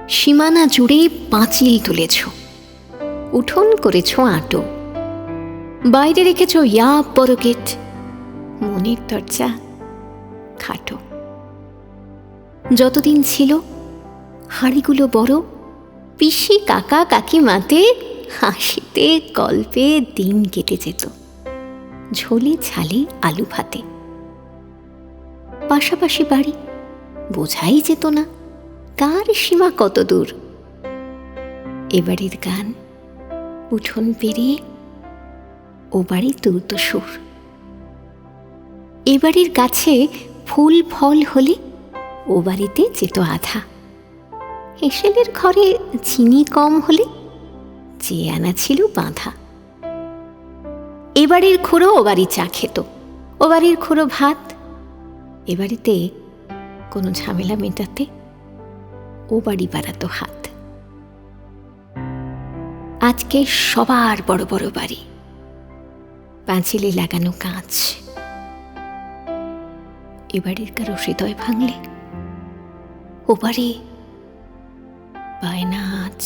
সীমানা জুড়ে পাঁচিল তুলেছ, উঠোন করেছ আঁটো, বাইরে রেখেছ বড় গেট, মনের দরজা খাটো। যতদিন ছিল হাঁড়িগুলো বড়, পিসি কাকা কাকিমাতে হাসিতে গল্পে দিন কেটে যেত, ঝোলে ঝালে আলু ভাতে। পাশাপাশি বাড়ি, বোঝাই যেত না কার সীমা কত দূর। এবাড়ির গান উঠোন পেরিয়ে ও বাড়ি দ্রুত সুর। এবাড়ির গাছে ফুল ফল হলে ও বাড়িতে যেত আধা। হেসেলের ঘরে চিনি কম হলে যে আনা ছিল বাঁধা। এবাড়ির খুঁড়ো ও বাড়ি চা খেত, ও বাড়ির খুঁড়ো ভাত। এ বাড়িতে কোনো ঝামেলা মেটাতে ও বাড়ি বাড়াতো হাত। আজকে সবার বড় বড় বাড়ি, পাঁচিলে লাগানো কাঁচ। এ বাড়ির কারো হৃদয় ভাঙলে ও বাড়ি বায়না আজ।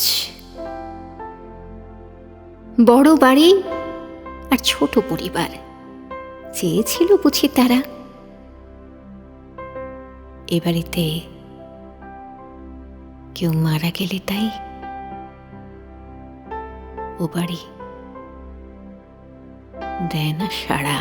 বড় বাড়ি আর ছোট পরিবার চেয়েছিল বুঝি তারা। এ বাড়িতে কেউ মারা গেলে তাই ও বাড়ি দেয় না সাড়া।